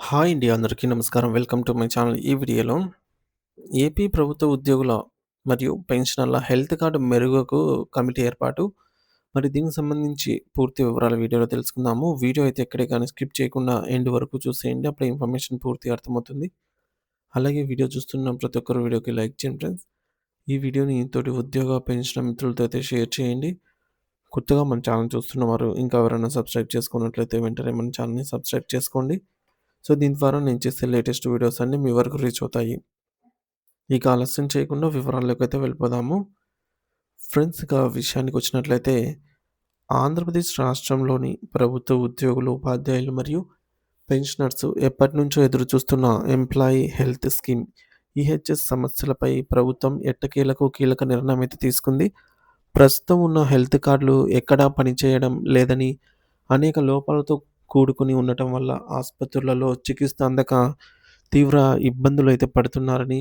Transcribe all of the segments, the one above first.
Hi అండి. అందరికీ నమస్కారం. Welcome to my channel. ఈ వీడియోలో ఏపీ ప్రభుత్వ ఉద్యోగుల మరియు పెన్షనర్ల హెల్త్ కార్డ్ మెరుగుకు కమిటీ ఏర్పాటు. మరి దీనికి సంబంధించి పూర్తి వివరాలు వీడియోలో తెలుసుకుందాము. వీడియో అయితే ఎక్కడే కానీ స్కిప్ చేయకుండా ఎండ్ వరకు చూసేయండి. అప్పుడు ఇన్ఫర్మేషన్ పూర్తిగా అర్థమవుతుంది. అలాగే వీడియో చూస్తున్న ప్రతి ఒక్కరు వీడియోకి లైక్ చేయండి ఫ్రెండ్స్. ఈ వీడియోని తోటి ఉద్యోగ పెన్షన్ మిత్రులతో అయితే షేర్ చేయండి. కొత్తగా మన ఛానల్ చూస్తున్నవారు ఇంకా ఎవరైనా సబ్స్క్రైబ్ చేసుకున్నట్లయితే వెంటనే మన ఛానల్‌ని సబ్స్క్రైబ్ చేసుకోండి. సో, దీని ద్వారా నేను చేసే లేటెస్ట్ వీడియోస్ అన్నీ మీ వరకు రీచ్ అవుతాయి. ఇక ఆలస్యం చేయకుండా వివరాల్లోకైతే వెళ్ళిపోదాము. ఫ్రెండ్స్ ఇక విషయానికొచ్చినట్లయితే ఆంధ్రప్రదేశ్ రాష్ట్రంలోని ప్రభుత్వ ఉద్యోగులు, ఉపాధ్యాయులు మరియు పెన్షనర్స్ ఎప్పటినుంచో ఎదురుచూస్తున్న ఎంప్లాయీ హెల్త్ స్కీమ్ ఈహెచ్ఎస్ సమస్యలపై ప్రభుత్వం ఎట్టకేలకు కీలక నిర్ణయం అయితే తీసుకుంది. ప్రస్తుతం ఉన్న హెల్త్ కార్డులు ఎక్కడా పనిచేయడం లేదని, అనేక లోపాలతో కూడుకొని ఉండటం వల్ల ఆసుపత్రులలో చికిత్స అందక తీవ్ర ఇబ్బందులైతే పడుతున్నారని,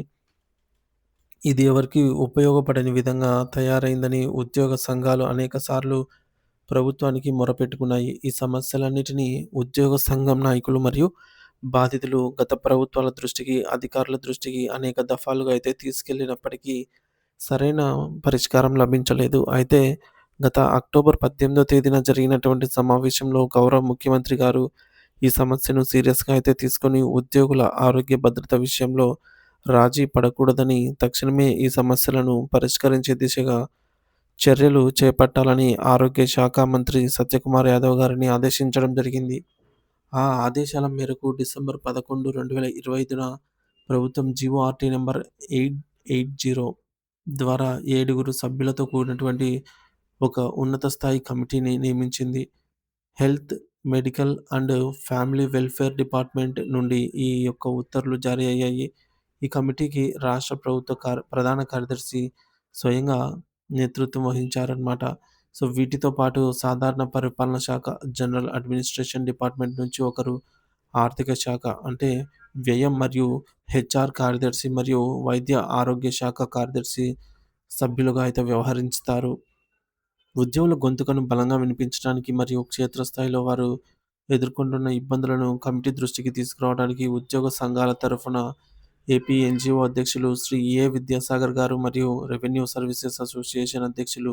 ఇది ఎవరికీ ఉపయోగపడని విధంగా తయారైందని ఉద్యోగ సంఘాలు అనేకసార్లు ప్రభుత్వానికి మొరపెట్టుకున్నాయి. ఈ సమస్యలన్నిటినీ ఉద్యోగ సంఘం నాయకులు మరియు బాధితులు గత ప్రభుత్వాల దృష్టికి, అధికారుల దృష్టికి అనేక దఫాలుగా అయితే తీసుకెళ్ళినప్పటికీ సరైన పరిష్కారం లభించలేదు. అయితే గత అక్టోబర్ 18వ తేదీన జరిగినటువంటి సమావేశంలో గౌరవ ముఖ్యమంత్రి గారు ఈ సమస్యను సీరియస్‌గా అయితే తీసుకొని ఉద్యోగుల ఆరోగ్య భద్రత విషయంలో రాజీ పడకూడదని, తక్షణమే ఈ సమస్యలను పరిష్కరించే దిశగా చర్యలు చేపట్టాలని ఆరోగ్య శాఖ మంత్రి సత్యకుమార్ యాదవ్ గారిని ఆదేశించడం జరిగింది. ఆ ఆదేశాల మేరకు డిసెంబర్ 11, 2025న ప్రభుత్వం జీవోఆర్‌టీ నంబర్ 880 ద్వారా 7 సభ్యులతో కూడినటువంటి ఒక ఉన్నత స్థాయి కమిటీని నియమించింది. Health, medical and family welfare department నుండి ఈ యొక్క ఉత్తర్వులు జారీ అయ్యాయి. ఈ కమిటీకి రాష్ట్ర ప్రభుత్వ ప్రధాన కార్యదర్శి స్వయంగా నేతృత్వం వహించారనమాట. సో, వీటితో పాటు సాధారణ పరిపాలన శాఖ, జనరల్ అడ్మినిస్ట్రేషన్ డిపార్ట్‌మెంట్ నుంచి ఒకరు, ఆర్థిక శాఖ అంటే వ్యయం మరియు హెచ్ఆర్ కార్యదర్శి మరియు వైద్య ఆరోగ్య శాఖ కార్యదర్శి సభ్యులుగా అయితే వ్యవహరిస్తారు. ఉద్యోగుల గొంతుకను బలంగా వినిపించడానికి మరియు క్షేత్రస్థాయిలో వారు ఎదుర్కొంటున్న ఇబ్బందులను కమిటీ దృష్టికి తీసుకురావడానికి ఉద్యోగ సంఘాల తరఫున ఏపీ ఎన్‌జీఓ అధ్యక్షులు శ్రీ విద్యాసాగర్ గారు మరియు రెవెన్యూ సర్వీసెస్ అసోసియేషన్ అధ్యక్షులు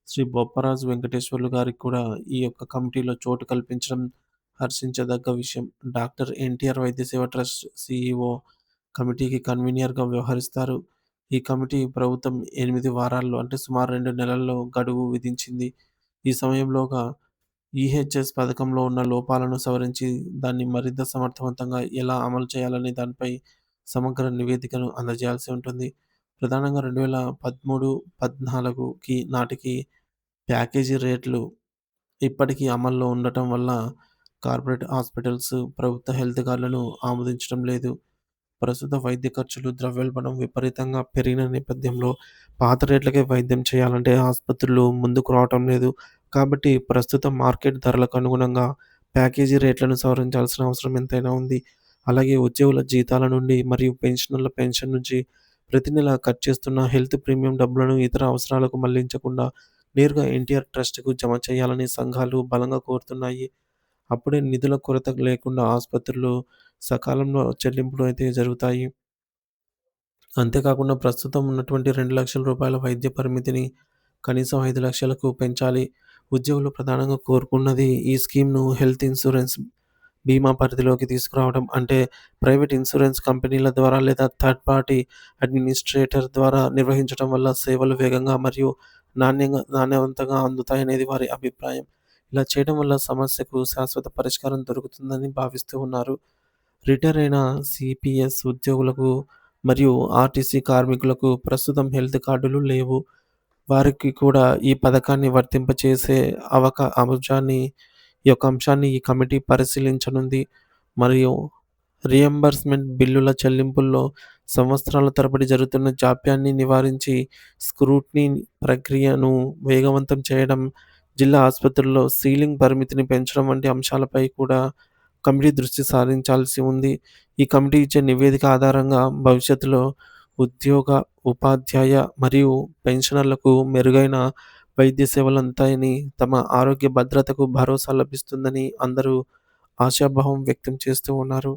శ్రీ బొప్పరాజు వెంకటేశ్వర్లు గారికి కూడా ఈ యొక్క కమిటీలో చోటు కల్పించడం హర్షించదగ్గ విషయం. డాక్టర్ ఎన్టీఆర్ వైద్య సేవ ట్రస్ట్ సీఈఓ కమిటీకి కన్వీనర్‌గా వ్యవహరిస్తారు. ఈ కమిటీ ప్రభుత్వం 8 వారాల్లో అంటే సుమారు 2 నెలల్లో గడువు విధించింది. ఈ సమయంలోగా ఈహెచ్ఎస్ పథకంలో ఉన్న లోపాలను సవరించి దాన్ని మరింత సమర్థవంతంగా ఎలా అమలు చేయాలనే దానిపై సమగ్ర నివేదికను అందజేయాల్సి ఉంటుంది. ప్రధానంగా 2013, 14కి నాటికి ప్యాకేజీ రేట్లు ఇప్పటికీ అమల్లో ఉండటం వల్ల కార్పొరేట్ హాస్పిటల్స్ ప్రభుత్వ హెల్త్ కార్డులను ఆమోదించడం లేదు. ప్రస్తుత వైద్య ఖర్చులు, ద్రవ్యోల్బణం విపరీతంగా పెరిగిన నేపథ్యంలో పాత రేట్లకే వైద్యం చేయాలంటే ఆసుపత్రులు ముందుకు రావటం లేదు. కాబట్టి ప్రస్తుత మార్కెట్ ధరలకు అనుగుణంగా ప్యాకేజీ రేట్లను సవరించాల్సిన అవసరం ఎంతైనా ఉంది. అలాగే ఉద్యోగుల జీతాల నుండి మరియు పెన్షనర్ల పెన్షన్ నుంచి ప్రతి నెల కట్ చేస్తున్న హెల్త్ ప్రీమియం డబ్బులను ఇతర అవసరాలకు మళ్లించకుండా నేరుగా ఎన్టీఆర్ ట్రస్ట్‌కు జమ చేయాలని సంఘాలు బలంగా కోరుతున్నాయి. అప్పుడే నిధుల కొరత లేకుండా ఆసుపత్రులు సకాలంలో చెల్లింపులు అయితే జరుగుతాయి. అంతేకాకుండా ప్రస్తుతం ఉన్నటువంటి రూ. 2,00,000 వైద్య పరిమితిని కనీసం 5,00,000కు పెంచాలి. ఉద్యోగులు ప్రధానంగా కోరుకున్నది ఈ స్కీమ్‌ను హెల్త్ ఇన్స్యూరెన్స్ బీమా పరిధిలోకి తీసుకురావడం. అంటే ప్రైవేట్ ఇన్స్యూరెన్స్ కంపెనీల ద్వారా లేదా థర్డ్ పార్టీ అడ్మినిస్ట్రేటర్ ద్వారా నిర్వహించడం వల్ల సేవలు వేగంగా మరియు నాణ్యవంతంగా అందుతాయనేది వారి అభిప్రాయం. ఇలా చేయడం వల్ల సమస్యకు శాశ్వత పరిష్కారం దొరుకుతుందని భావిస్తూ ఉన్నారు. రిటైర్ అయిన సీపీఎస్ ఉద్యోగులకు మరియు ఆర్టీసీ కార్మికులకు ప్రస్తుతం హెల్త్ కార్డులు లేవు. వారికి కూడా ఈ పథకాన్ని వర్తింపచేసే ఈ యొక్క అంశాన్ని ఈ కమిటీ పరిశీలించనుంది. మరియు రీయింబర్స్‌మెంట్ బిల్లుల చెల్లింపుల్లో సంవత్సరాల తరబడి జరుగుతున్న జాప్యాన్ని నివారించి స్క్రూటినీ ప్రక్రియను వేగవంతం చేయడం, జిల్లా ఆసుపత్రుల్లో సీలింగ్ పరిమితిని పెంచడం వంటి అంశాలపై కూడా కమిటీ దృష్టి సారించాల్సి ఉంది. ఈ కమిటీ ఇచ్చే నివేదిక ఆధారంగా భవిష్యత్తులో ఉద్యోగ, ఉపాధ్యాయ మరియు పెన్షనర్లకు మెరుగైన వైద్య సేవలంతాయని, తమ ఆరోగ్య భద్రతకు భరోసా లభిస్తుందని అందరూ ఆశాభావం వ్యక్తం చేస్తూ ఉన్నారు.